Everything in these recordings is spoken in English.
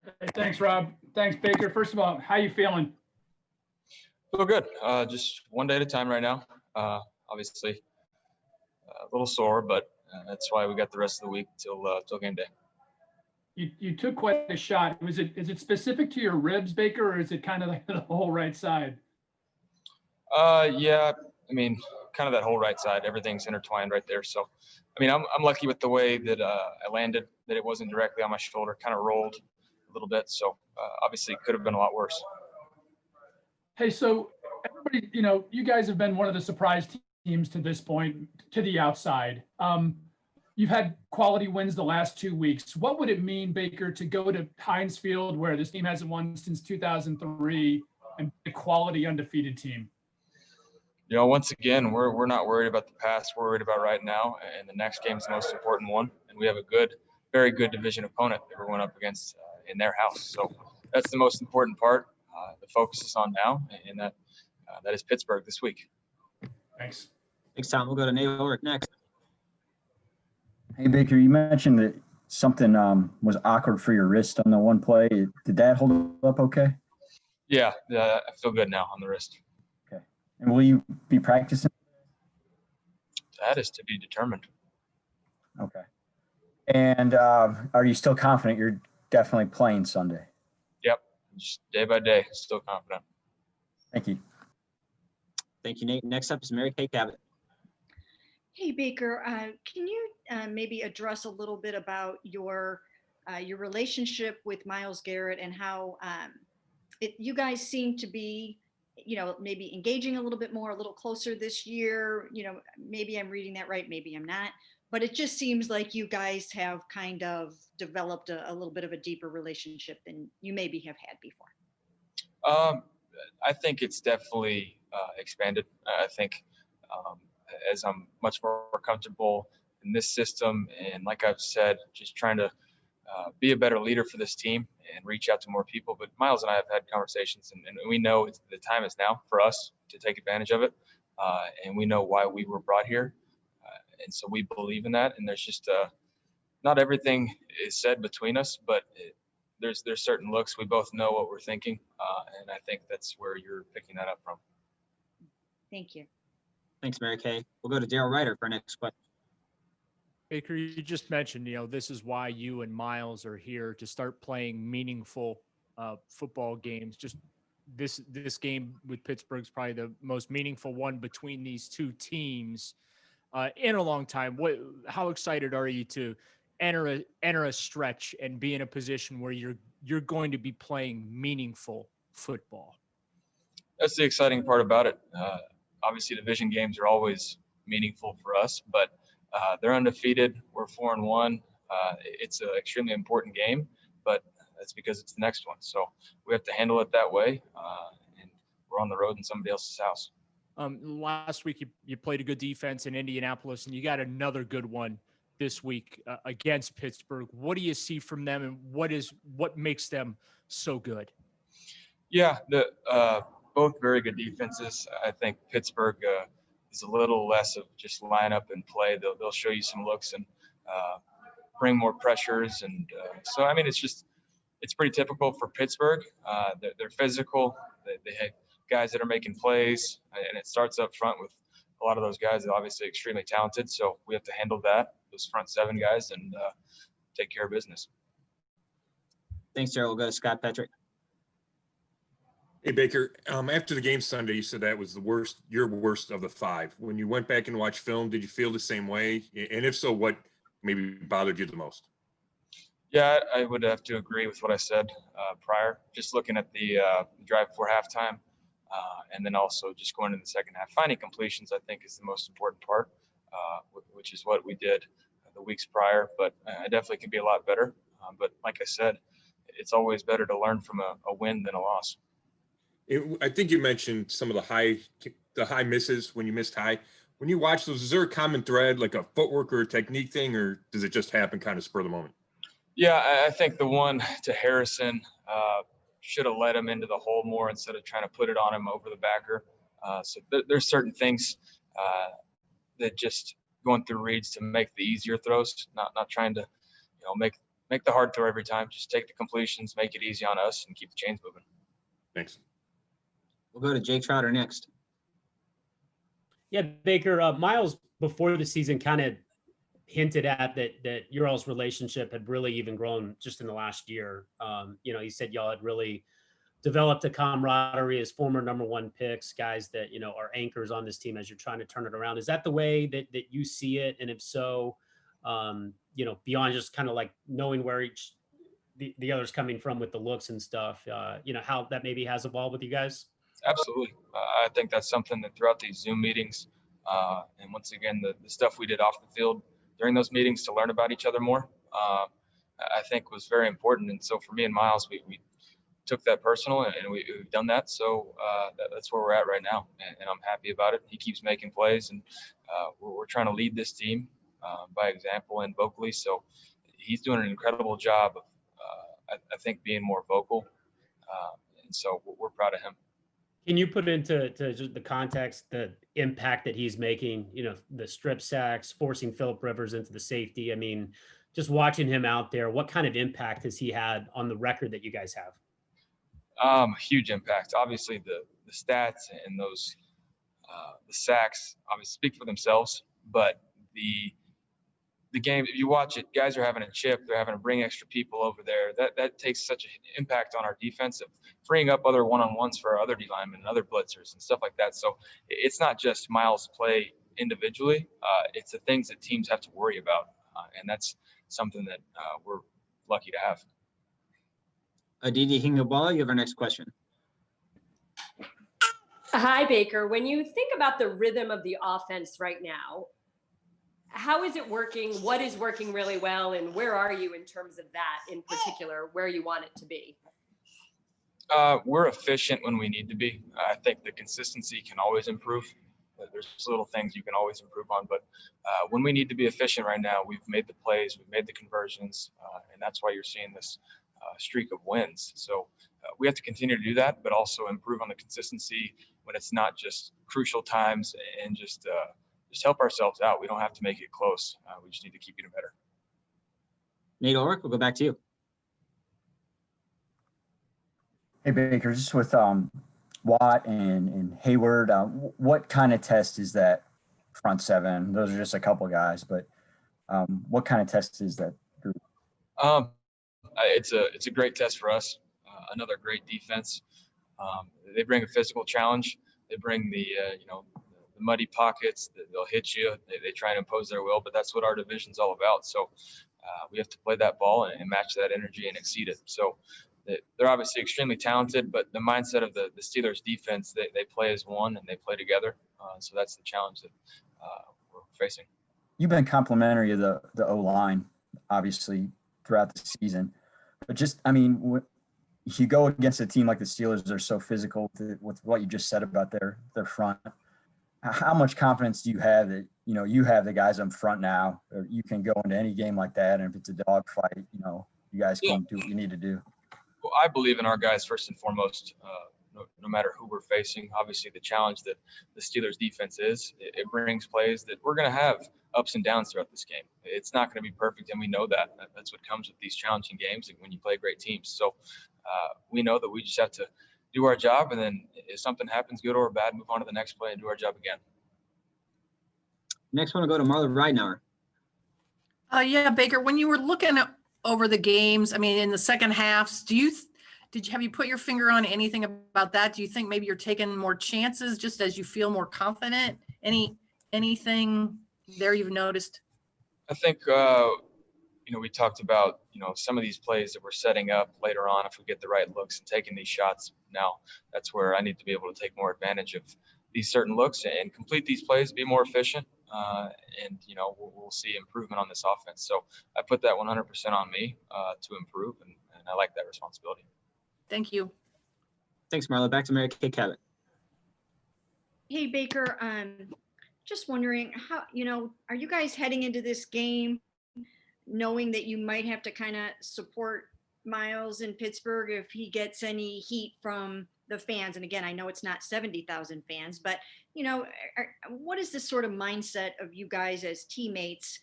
Hey, thanks, Rob. Thanks, Baker. First of all, how you feeling? Feel good. Just one day at a time right now. Obviously, a little sore, but that's why we got the rest of the week till game day. You took quite a shot. Is it specific to your ribs, Baker, or is it kind of like the whole right side? Yeah. I mean, kind of that whole right side. Everything's intertwined right there. So, I mean, I'm lucky with the way that I landed. That it wasn't directly on my shoulder. Kind of rolled a little bit. So, obviously, it could have been a lot worse. Hey, so everybody, you guys have been one of the surprise teams to this point, to the outside. You've had quality wins the last 2 weeks. What would it mean, Baker, to go to Heinz Field, where this team hasn't won since 2003, and be a quality undefeated team? Once again, we're not worried about the past. We're worried about right now, and the next game is the most important one. And we have a very good division opponent that we're going up against in their house. So that's the most important part. The focus is on now, and that is Pittsburgh this week. Thanks. Thanks, Tom. We'll go to Nate Ulrich next. Hey, Baker, you mentioned that something was awkward for your wrist on the one play. Did that hold up okay? Yeah, I feel good now on the wrist. Okay. And will you be practicing? That is to be determined. Okay. And are you still confident you're definitely playing Sunday? Yep. Just day by day, still confident. Thank you. Thank you, Nate. Next up is Mary Kay Cabot. Hey, Baker, can you maybe address a little bit about your relationship with Myles Garrett and how you guys seem to be, maybe engaging a little bit more, a little closer this year? Maybe I'm reading that right, maybe I'm not, but it just seems like you guys have kind of developed a little bit of a deeper relationship than you maybe have had before. I think it's definitely expanded. I think as I'm much more comfortable in this system, and like I've said, just trying to be a better leader for this team and reach out to more people. But Myles and I have had conversations, and we know the time is now for us to take advantage of it, and we know why we were brought here, and so we believe in that. And there's just not everything is said between us, but there's certain looks. We both know what we're thinking, and I think that's where you're picking that up from. Thank you. Thanks, Mary Kay. We'll go to Daryl Ryder for our next question. Baker, you just mentioned, this is why you and Myles are here to start playing meaningful football games. Just this game with Pittsburgh is probably the most meaningful one between these two teams in a long time. How excited are you to enter a stretch and be in a position where you're going to be playing meaningful football? That's the exciting part about it. Obviously, division games are always meaningful for us, but they're undefeated. We're 4-1. It's an extremely important game, but that's because it's the next one. So we have to handle it that way, and we're on the road in somebody else's house. Last week you played a good defense in Indianapolis, and you got another good one this week against Pittsburgh. What do you see from them, and what makes them so good? Yeah, both very good defenses. I think Pittsburgh is a little less of just line up and play. They'll show you some looks and bring more pressures, and so I mean it's pretty typical for Pittsburgh. They're physical. They have guys that are making plays, and it starts up front with a lot of those guys that are obviously extremely talented. So we have to handle those front seven guys, and take care of business. Thanks, Daryl. We'll go to Scott Petrick. Hey, Baker, after the game Sunday, you said that was your worst of the five. When you went back and watched film, did you feel the same way? And if so, what maybe bothered you the most? Yeah, I would have to agree with what I said prior. Just looking at the drive before halftime, and then also just going into the second half. Finding completions, I think, is the most important part, which is what we did the weeks prior. But I definitely can be a lot better. But like I said, it's always better to learn from a win than a loss. I think you mentioned some of the high misses when you missed high. When you watch those, is there a common thread, like a footwork or a technique thing, or does it just happen kind of spur of the moment? Yeah, I think the one to Harrison should have led him into the hole more instead of trying to put it on him over the backer. So there's certain things that just going through reads to make the easier throws, not trying to make make the hard throw every time. Just take the completions, make it easy on us, and keep the chains moving. Thanks. We'll go to Jake Trotter next. Yeah, Baker, Myles before the season kind of hinted at that your all's relationship had really even grown just in the last year. He said y'all had really developed a camaraderie as former #1 picks, guys that, are anchors on this team as you're trying to turn it around. Is that the way that you see it? And if so, beyond just kind of like knowing where the other's coming from with the looks and stuff, how that maybe has evolved with you guys? Absolutely. I think that's something that throughout these Zoom meetings, and once again, the stuff we did off the field during those meetings to learn about each other more, I think was very important. And so for me and Myles, we took that personal, and we've done that. So that's where we're at right now, and I'm happy about it. He keeps making plays, and we're trying to lead this team by example and vocally. So he's doing an incredible job of, I think, being more vocal. And so we're proud of him. Can you put into just the context, the impact that he's making, the strip sacks, forcing Phillip Rivers into the safety? I mean, just watching him out there, what kind of impact has he had on the record that you guys have? Huge impact. Obviously, the stats and those the sacks obviously speak for themselves, but the game, if you watch it, guys are having a chip. They're having to bring extra people over there. That takes such an impact on our defense of freeing up other one-on-ones for our other D linemen and other blitzers and stuff like that. So it's not just Myles' play individually. It's the things that teams have to worry about, and that's something that we're lucky to have. Aditi Hingabala, you have our next question. Hi, Baker. When you think about the rhythm of the offense right now, how is it working? What is working really well? And where are you in terms of that in particular, where you want it to be? We're efficient when we need to be. I think the consistency can always improve. There's little things you can always improve on, but when we need to be efficient right now, we've made the plays, we've made the conversions, and that's why you're seeing this streak of wins. So we have to continue to do that, but also improve on the consistency when it's not just crucial times, and just help ourselves out. We don't have to make it close. We just need to keep getting better. Nate Ulrich, we'll go back to you. Hey, Baker, just with Watt and Hayward, what kind of test is that front seven? Those are just a couple guys, but what kind of test is that group? It's a great test for us. Another great defense. They bring a physical challenge. They bring the muddy pockets. They'll hit you. They try and impose their will, but that's what our division's all about. So we have to play that ball and match that energy and exceed it. So they're obviously extremely talented, but the mindset of the Steelers defense, they play as one and they play together. So that's the challenge that we're facing. You've been complimentary of the O-line, obviously, throughout the season. But just, I mean, if you go against a team like the Steelers, they're so physical with what you just said about their front. How much confidence do you have that, you have the guys up front now, or you can go into any game like that, and if it's a dogfight, you guys can do what you need to do? Well, I believe in our guys first and foremost, no matter who we're facing. Obviously, the challenge that the Steelers defense is, it brings plays that we're going to have ups and downs throughout this game. It's not going to be perfect, and we know that. That's what comes with these challenging games when you play great teams. So we know that we just have to do our job, and then if something happens, good or bad, move on to the next play and do our job again. Next one, I'll go to Marla Ridenour. Yeah, Baker, when you were looking over the games, I mean, in the second halves, have you put your finger on anything about that? Do you think maybe you're taking more chances just as you feel more confident? Anything there you've noticed? I think, we talked about, some of these plays that we're setting up later on, if we get the right looks and taking these shots. Now, that's where I need to be able to take more advantage of these certain looks and complete these plays, be more efficient. And we'll see improvement on this offense. So I put that 100% on me to improve, and I like that responsibility. Thank you. Thanks, Marla. Back to Mary Kay Cabot. Hey, Baker, just wondering how, are you guys heading into this game knowing that you might have to kind of support Myles in Pittsburgh if he gets any heat from the fans? And again, I know it's not 70,000 fans, but what is this sort of mindset of you guys as teammates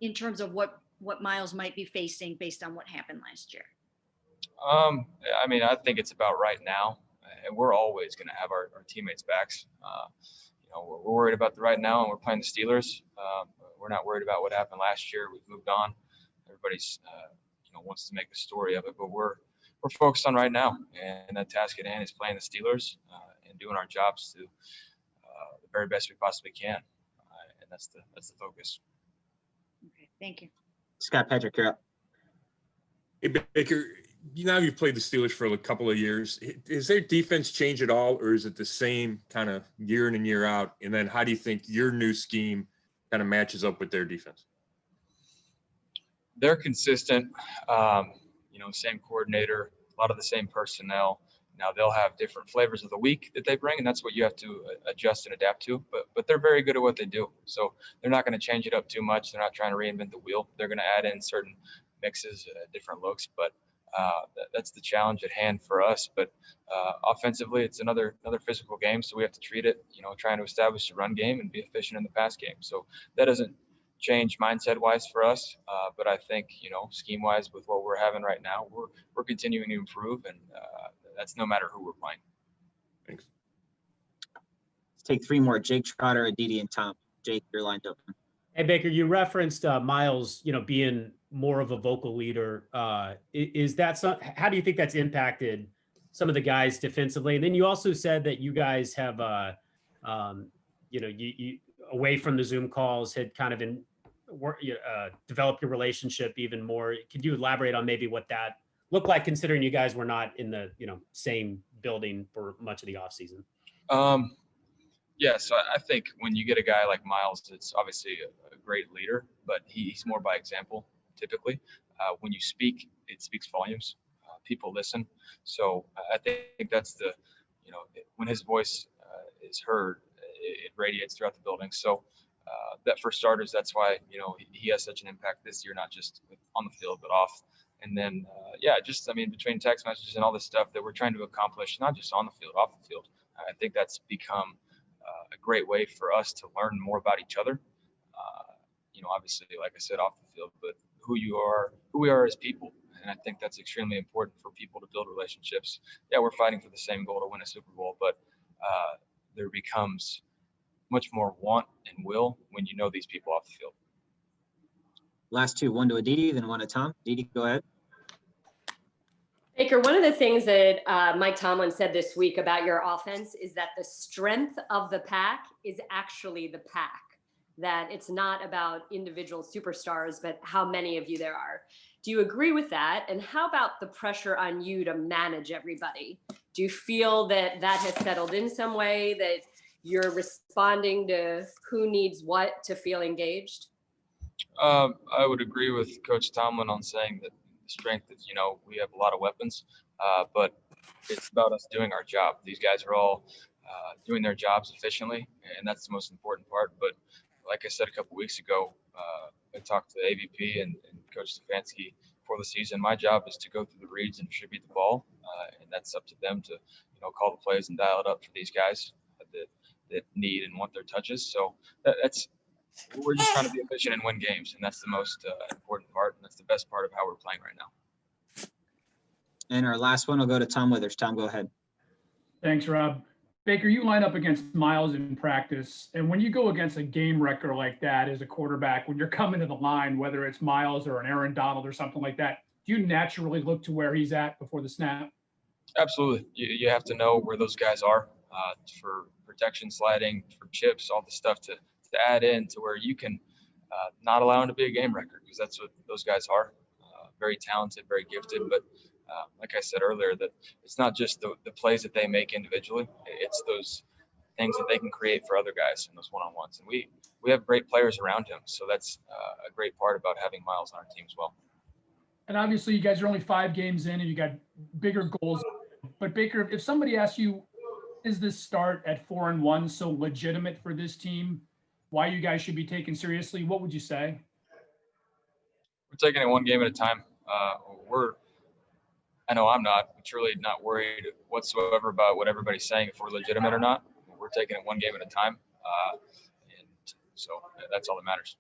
in terms of what what Myles might be facing based on what happened last year? I mean, I think it's about right now, and we're always going to have our teammates' backs. We're worried about the right now, and we're playing the Steelers. We're not worried about what happened last year. We've moved on. Everybody's, wants to make a story of it, but we're focused on right now, and that task at hand is playing the Steelers and doing our jobs to the very best we possibly can, and that's the focus. Okay, thank you. Scott Patrick, you're up. Hey, Baker, you've played the Steelers for a couple of years. Is their defense change at all, or is it the same kind of year in and year out? And then how do you think your new scheme kind of matches up with their defense? They're consistent, same coordinator, a lot of the same personnel. Now they'll have different flavors of the week that they bring, and that's what you have to adjust and adapt to. But they're very good at what they do. So they're not going to change it up too much. They're not trying to reinvent the wheel. They're going to add in certain mixes, different looks. But that's the challenge at hand for us. But offensively, it's another physical game, so we have to treat it, trying to establish the run game and be efficient in the pass game. So that doesn't change mindset-wise for us, but I think scheme-wise with what we're having right now, we're continuing to improve, and that's no matter who we're playing. Thanks. Let's take three more. Jake Trotter, Aditi, and Tom. Jake, your line's open. Hey, Baker, you referenced Myles, being more of a vocal leader. Is that how do you think that's impacted some of the guys defensively? And then you also said that you guys have, you away from the Zoom calls had kind of developed your relationship even more. Could you elaborate on maybe what that looked like, considering you guys were not in the same building for much of the offseason? Yeah, so I think when you get a guy like Myles, it's obviously a great leader, but he's more by example, typically. When you speak, it speaks volumes. People listen. So I think that's when his voice is heard, it radiates throughout the building. So that for starters, that's why, he has such an impact this year, not just on the field, but off. And then, between text messages and all this stuff that we're trying to accomplish, not just on the field, off the field, I think that's become a great way for us to learn more about each other. Obviously, like I said, off the field, but who we are as people. And I think that's extremely important for people to build relationships. Yeah, we're fighting for the same goal to win a Super Bowl, but there becomes much more want and will when you know these people off the field. Last two, one to Aditi, then one to Tom. Aditi, go ahead. Baker, one of the things that Mike Tomlin said this week about your offense is that the strength of the pack is actually the pack, that it's not about individual superstars, but how many of you there are. Do you agree with that? And how about the pressure on you to manage everybody? Do you feel that has settled in some way, that you're responding to who needs what to feel engaged? I would agree with Coach Tomlin on saying that the strength is, we have a lot of weapons, but it's about us doing our job. These guys are all doing their jobs efficiently, and that's the most important part. But like I said a couple weeks ago, I talked to AVP and Coach Stefanski before the season. My job is to go through the reads and distribute the ball, and that's up to them to, call the plays and dial it up for these guys that need and want their touches. So we're just trying to be efficient and win games, and that's the most important part, and that's the best part of how we're playing right now. And our last one will go to Tom Withers. Tom, go ahead. Thanks, Rob. Baker, you line up against Myles in practice, and when you go against a game wrecker like that as a quarterback, when you're coming to the line, whether it's Myles or an Aaron Donald or something like that, do you naturally look to where he's at before the snap? Absolutely. You have to know where those guys are for protection, sliding, for chips, all the stuff to add in to where you can not allow him to be a game wrecker, because that's what those guys are. Very talented, very gifted, but like I said earlier, that it's not just the plays that they make individually, it's those things that they can create for other guys in those one-on-ones. And we have great players around him, so that's a great part about having Myles on our team as well. And obviously you guys are only 5 games in and you got bigger goals. But Baker, if somebody asks you, is this start at 4-1 so legitimate for this team, why you guys should be taken seriously, what would you say? We're taking it one game at a time. I know I'm truly not worried whatsoever about what everybody's saying, if we're legitimate or not. We're taking it one game at a time. And so that's all that matters.